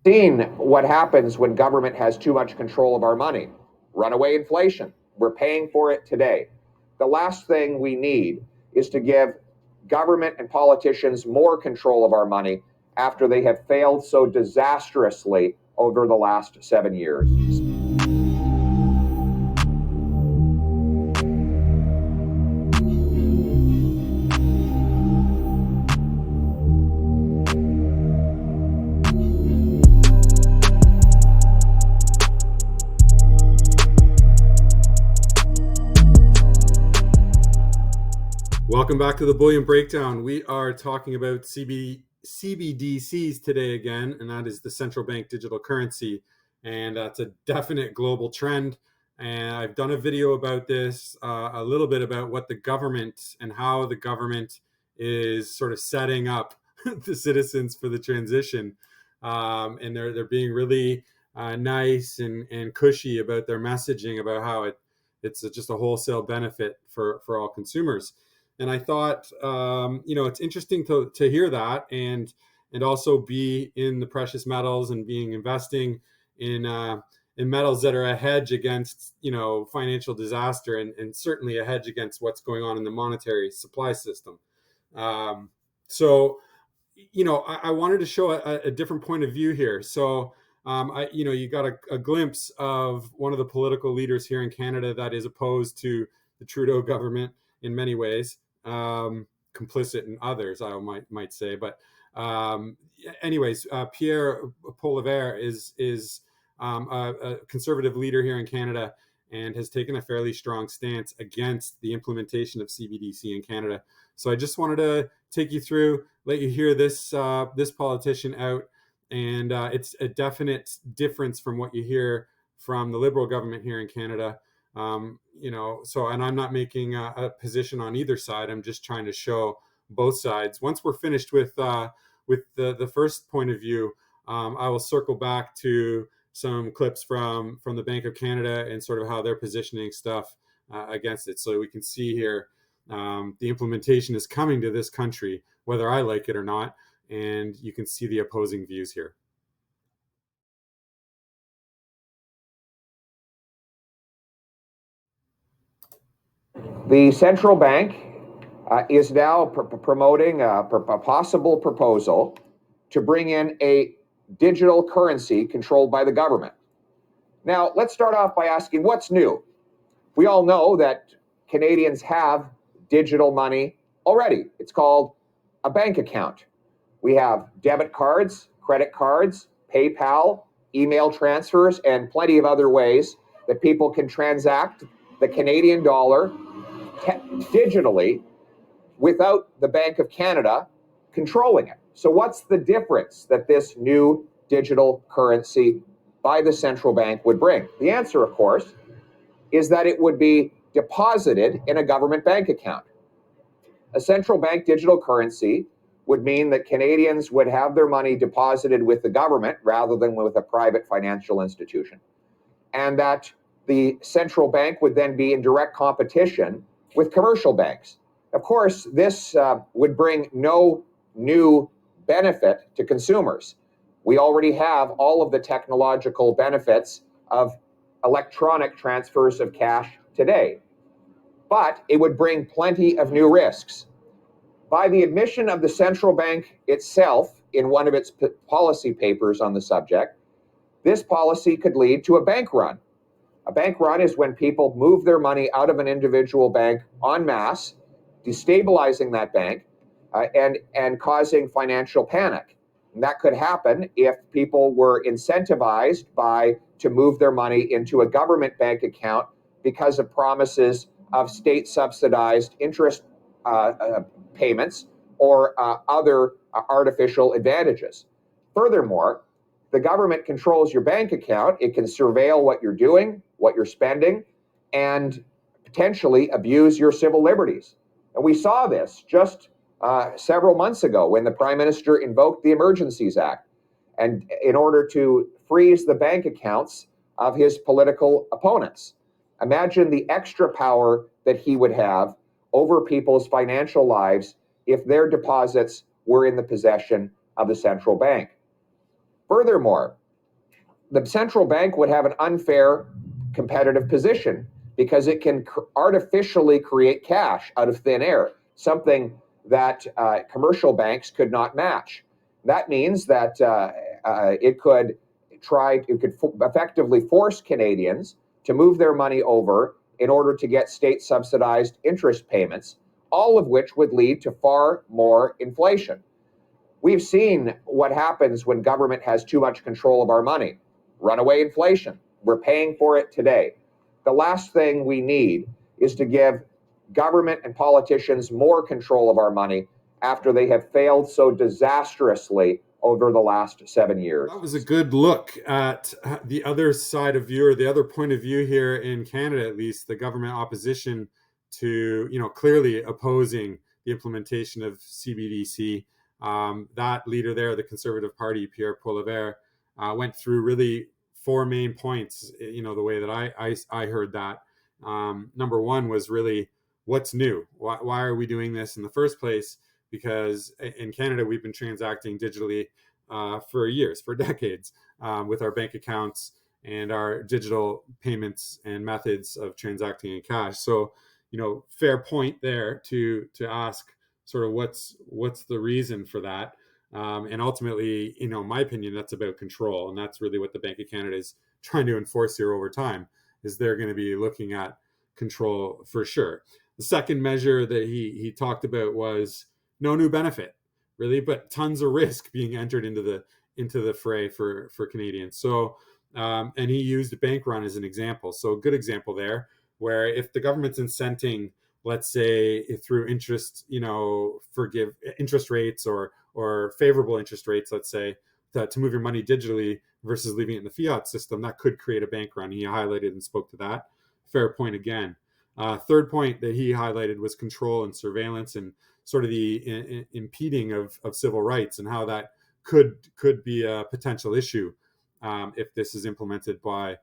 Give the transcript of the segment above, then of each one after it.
Seen what happens when government has too much control of our money. Runaway inflation. We're paying for it today. The last thing we need is to give government and politicians more control of our money after they have failed so disastrously over the last 7 years. Welcome back to the Bullion Breakdown. We are talking about CBDCs today again, and that is the central bank digital currency. And that's a definite global trend. And I've done a video about this, a little bit about what the government and how the government is sort of setting up the citizens for the transition. And they're being really nice and cushy about their messaging about how it's just a wholesale benefit for all consumers. And I thought, it's interesting to hear that and also be in the precious metals and being investing in metals that are a hedge against, financial disaster and certainly a hedge against what's going on in the monetary supply system. So, I wanted to show a different point of view here. So, you got a glimpse of one of the political leaders here in Canada that is opposed to the Trudeau government in many ways, complicit in others, I might say. But anyways, Pierre Poilievre is a conservative leader here in Canada and has taken a fairly strong stance against the implementation of CBDC in Canada. So I just wanted to take you through, let you hear this politician out, and it's a definite difference from what you hear from the Liberal government here in Canada. And I'm not making a position on either side. I'm just trying to show both sides. Once we're finished with the first point of view, I will circle back to some clips from the Bank of Canada and sort of how they're positioning stuff against it. So we can see here the implementation is coming to this country, whether I like it or not. And you can see the opposing views here. The central bank is now promoting a possible proposal to bring in a digital currency controlled by the government. Now, let's start off by asking what's new. We all know that Canadians have digital money already. It's called a bank account. We have debit cards, credit cards, PayPal, email transfers, and plenty of other ways that people can transact the Canadian dollar digitally without the Bank of Canada controlling it. So what's the difference that this new digital currency by the central bank would bring? The answer, of course, is that it would be deposited in a government bank account. A central bank digital currency would mean that Canadians would have their money deposited with the government rather than with a private financial institution, and that the central bank would then be in direct competition with commercial banks. Of course, this would bring no new benefit to consumers. We already have all of the technological benefits of electronic transfers of cash today, but it would bring plenty of new risks. By the admission of the central bank itself in one of its policy papers on the subject, this policy could lead to a bank run. A bank run is when people move their money out of an individual bank en masse, destabilizing that bank and causing financial panic. And that could happen if people were incentivized to move their money into a government bank account because of promises of state subsidized interest payments or other artificial advantages. Furthermore, the government controls your bank account. It can surveil what you're doing, what you're spending, and potentially abuse your civil liberties. And we saw this just several months ago when the Prime Minister invoked the Emergencies Act and in order to freeze the bank accounts of his political opponents. Imagine the extra power that he would have over people's financial lives if their deposits were in the possession of the central bank. Furthermore, the central bank would have an unfair competitive position because it can artificially create cash out of thin air, something that commercial banks could not match. That means that it could effectively force Canadians to move their money over in order to get state-subsidized interest payments, all of which would lead to far more inflation. We've seen what happens when government has too much control of our money. Runaway inflation. We're paying for it today. The last thing we need is to give government and politicians more control of our money after they have failed so disastrously over the last 7 years. That was a good look at the other side of view, or the other point of view here in Canada, at least, the government opposition to, clearly opposing the implementation of CBDC. That leader there, the Conservative Party, Pierre Poilievre, went through really four main points, the way that I heard that. Number one was really, what's new? Why are we doing this in the first place? Because in Canada, we've been transacting digitally for years, for decades, with our bank accounts and our digital payments and methods of transacting in cash. So, fair point there to ask sort of what's the reason for that. And ultimately, in my opinion, that's about control. And that's really what the Bank of Canada is trying to enforce here over time, is they're going to be looking at control for sure. The second measure that he talked about was no new benefit, really, but tons of risk being entered into the fray for Canadians. So, and he used a bank run as an example. So a good example there, where if the government's incenting, let's say through interest, forgive interest rates or favorable interest rates, let's say, to move your money digitally versus leaving it in the fiat system, that could create a bank run. He highlighted and spoke to that. Fair point again. Third point that he highlighted was control and surveillance and sort of the impeding of civil rights, and how that could be a potential issue if this is implemented by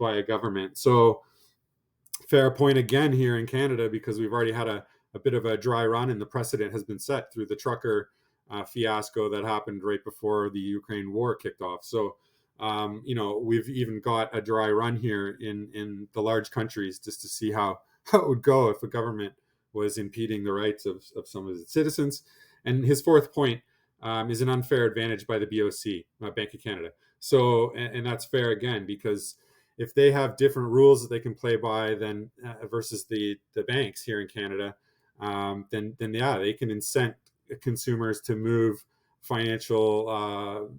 a government. So fair point again here in Canada, because we've already had a bit of a dry run, and the precedent has been set through the trucker fiasco that happened right before the Ukraine war kicked off. So we've even got a dry run here in the large countries, just to see how it would go if a government was impeding the rights of some of its citizens. And his fourth point is an unfair advantage by the BOC, Bank of Canada. So, and that's fair again, because if they have different rules that they can play by than versus the banks here in Canada, then yeah, they can incent consumers to move financial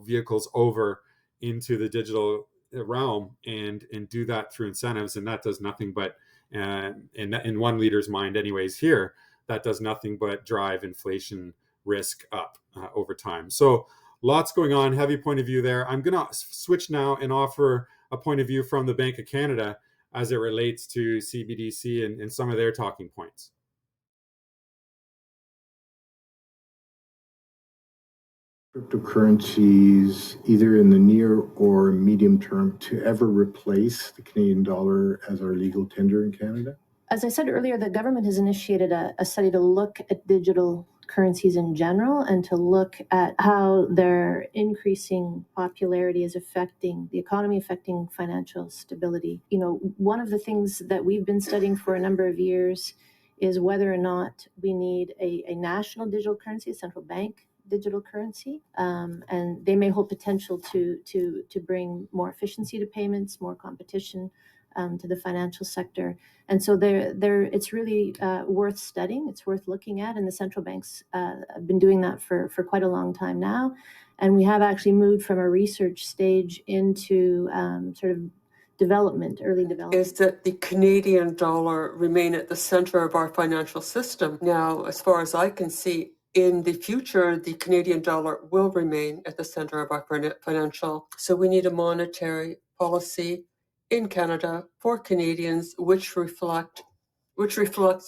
vehicles over into the digital realm and do that through incentives, and that does nothing but in one leader's mind anyways here, that does nothing but drive inflation risk up over time. So lots going on, heavy point of view there. I'm going to switch now and offer a point of view from the Bank of Canada as it relates to CBDC and some of their talking points. Cryptocurrencies, either in the near or medium term, to ever replace the Canadian dollar as our legal tender in Canada? As I said earlier, the government has initiated a study to look at digital currencies in general and to look at how their increasing popularity is affecting the economy, affecting financial stability. One of the things that we've been studying for a number of years is whether or not we need a national digital currency, a central bank digital currency, and they may hold potential to bring more efficiency to payments, more competition to the financial sector. And so it's really worth studying. It's worth looking at, and the central banks have been doing that for quite a long time now. And we have actually moved from a research stage into sort of early development. Is that the Canadian dollar remain at the center of our financial system. Now, as far as I can see, in the future, the Canadian dollar will remain at the center of our financial. So we need a monetary policy in Canada for Canadians which reflects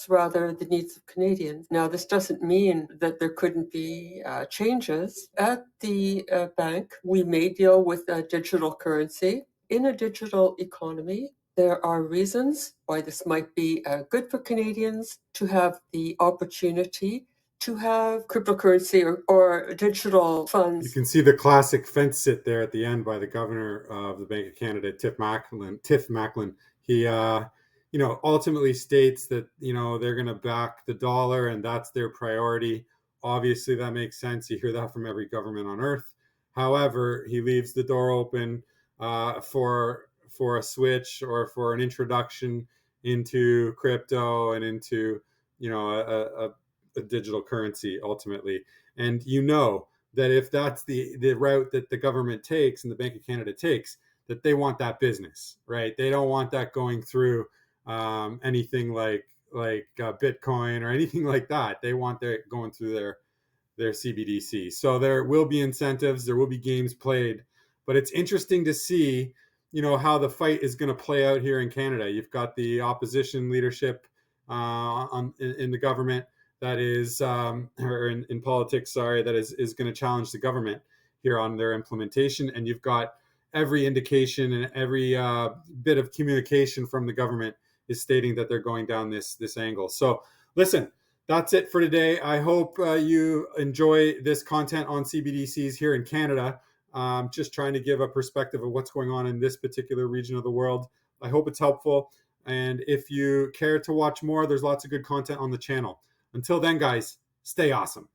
rather the needs of Canadians. Now, this doesn't mean that there couldn't be changes. At the bank, we may deal with a digital currency. In a digital economy, there are reasons why this might be good for Canadians to have the opportunity to have cryptocurrency or digital You funds. can see the classic fence sit there at the end by the governor of the Bank of Canada, Tiff Macklin. He, ultimately states that, they're going to back the dollar and that's their priority. Obviously, that makes sense. You hear that from every government on earth. However, he leaves the door open for a switch or for an introduction into crypto and into, a digital currency ultimately. And that if that's the route that the government takes and the Bank of Canada takes, that they want that business, right? They don't want that going through anything like Bitcoin or anything like that. They want that going through their CBDC. So there will be incentives, there will be games played, but it's interesting to see, how the fight is going to play out here in Canada. You've got the opposition leadership in the government that is, or in politics, that is going to challenge the government here on their implementation. And you've got every indication and every bit of communication from the government is stating that they're going down this angle. So listen, that's it for today. I hope you enjoy this content on CBDCs here in Canada. Just trying to give a perspective of what's going on in this particular region of the world. I hope it's helpful. And if you care to watch more, there's lots of good content on the channel. Until then, guys, stay awesome.